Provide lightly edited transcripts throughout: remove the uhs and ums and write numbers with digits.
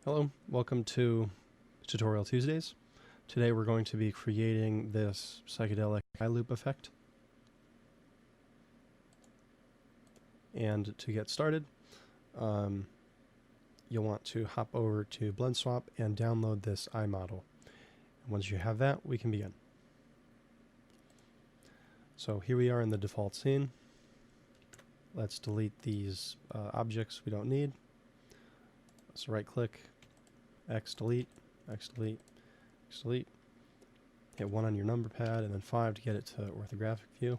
Hello, welcome to Tutorial Tuesdays. Today we're going to be creating this psychedelic eye loop effect. And to get started, you'll want to hop over to Blend Swap and download this eye model. And once you have that, we can begin. So here we are in the default scene. Let's delete these objects we don't need. So right click, X delete, X delete, X delete. Hit 1 on your number pad and then 5 to get it to orthographic view.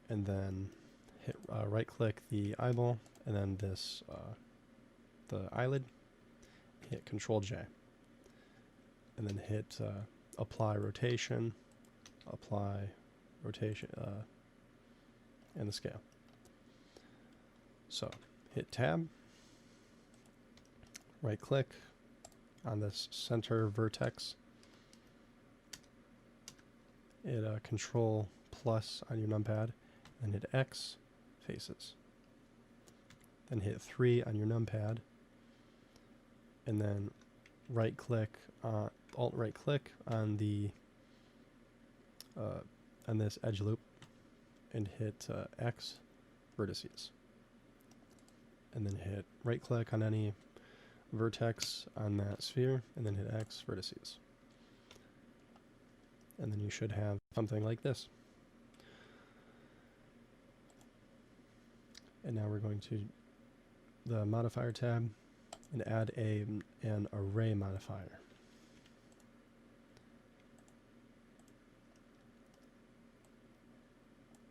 And then hit right click the eyeball and then this the eyelid. Hit Control J. And then hit apply rotation, and the scale. So hit tab. Right click on this center vertex. Hit Control plus on your numpad, and hit X faces. Then hit 3 on your numpad, and then right click, alt right click on the on this edge loop, and hit X vertices. And then hit right click on any vertex on that sphere, and then hit X vertices. And then you should have something like this. And now we're going to the modifier tab and add an array modifier.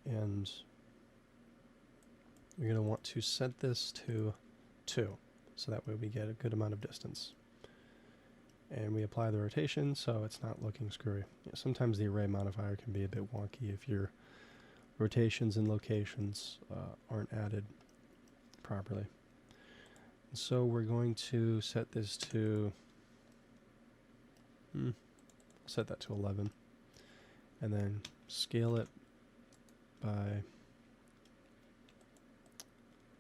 And you're going to want to set this to 2. So that way we get a good amount of distance. And we apply the rotation so it's not looking screwy. Sometimes the array modifier can be a bit wonky if your rotations and locations aren't added properly. And so we're going to set this to, set that to 11. And then scale it by,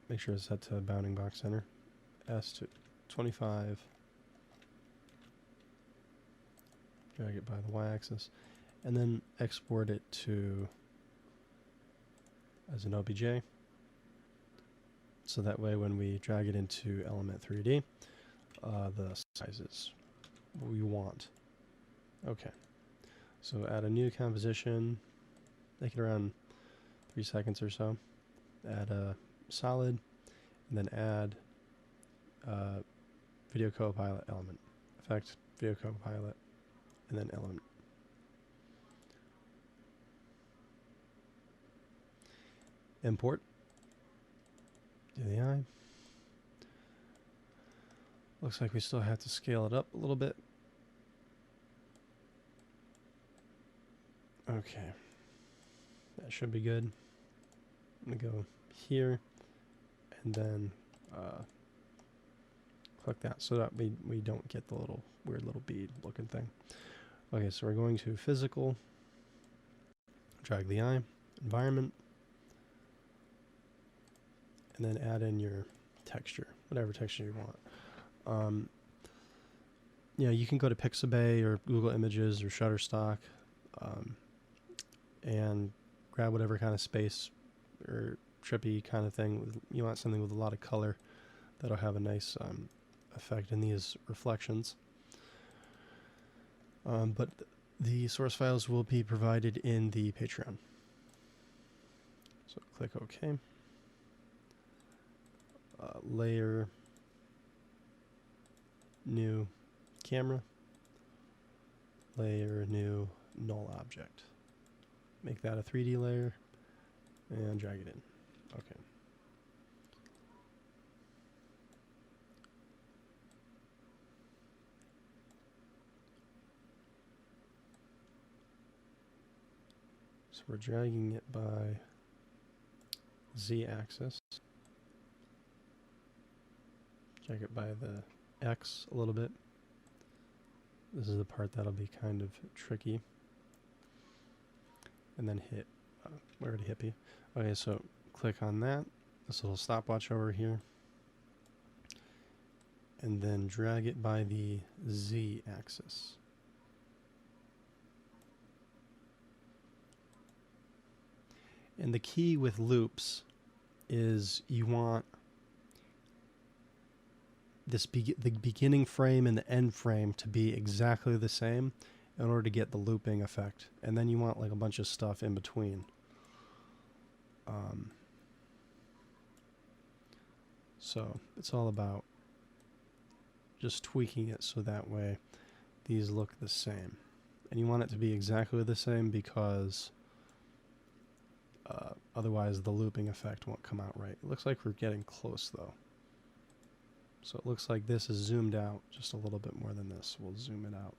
make sure it's set to bounding box center. S to 25, drag it by the y-axis, and then export it to as an OBJ, so that way when we drag it into Element 3D, the sizes we want. Okay, so add a new composition, make it around 3 seconds or so, add a solid, and then add video copilot element, effect, video copilot, and then element. Import, do the eye. Looks like we still have to scale it up a little bit. Okay, that should be good. I'm gonna go here, and then click that so that we don't get the little weird little bead looking thing. Okay, so we're going to physical, drag the eye, environment, and then add in your texture, whatever texture you want. Yeah, you can go to Pixabay or Google Images or Shutterstock and grab whatever kind of space or trippy kind of thing. You want something with a lot of color that'll have a nice effect in these reflections. But the source files will be provided in the Patreon. So click OK. Layer, new camera, layer, new null object. Make that a 3D layer and drag it in. Okay. So we're dragging it by Z-axis. Drag it by the X a little bit. This is the part that'll be kind of tricky. And then hit, we already hit B. Okay, so click on that, this little stopwatch over here. and then drag it by the Z axis. And the key with loops is you want the beginning frame and the end frame to be exactly the same in order to get the looping effect. And then you want like a bunch of stuff in between. So it's all about just tweaking it so that way these look the same. And you want it to be exactly the same because otherwise the looping effect won't come out right. It looks like we're getting close though. So it looks like this is zoomed out just a little bit more than this. We'll zoom it out.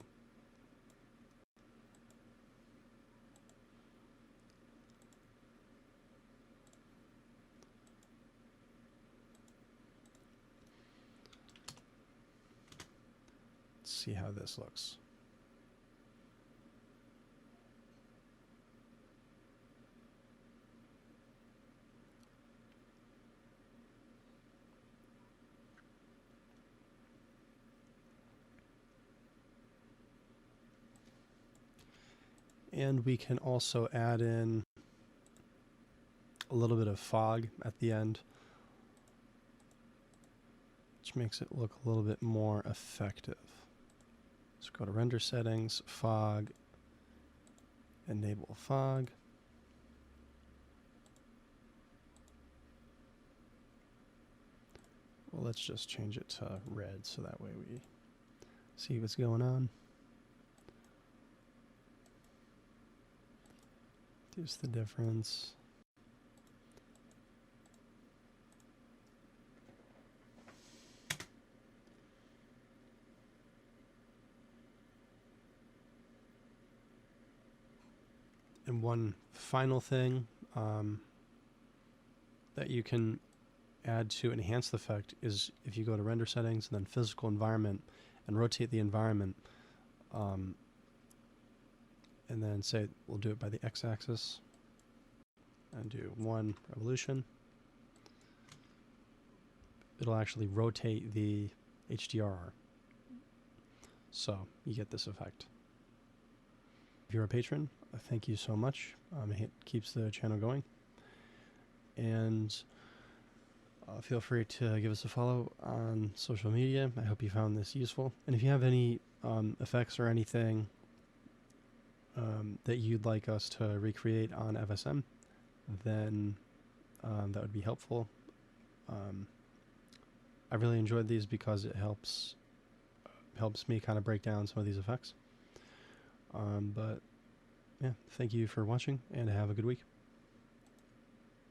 Let's see how this looks. And we can also add in a little bit of fog at the end, which makes it look a little bit more effective. Let's go to render settings, fog, enable fog. Well, let's just change it to red so that way we see what's going on. Here's the difference. And one final thing that you can add to enhance the effect is if you go to render settings and then physical environment and rotate the environment, and then say we'll do it by the x-axis and do 1 revolution. It'll actually rotate the HDRR. So you get this effect. If you're a patron, thank you so much. It keeps the channel going. And feel free to give us a follow on social media. I hope you found this useful. And if you have any effects or anything that you'd like us to recreate on FSM, then that would be helpful. I really enjoyed these because it helps me kind of break down some of these effects. But yeah, thank you for watching and have a good week.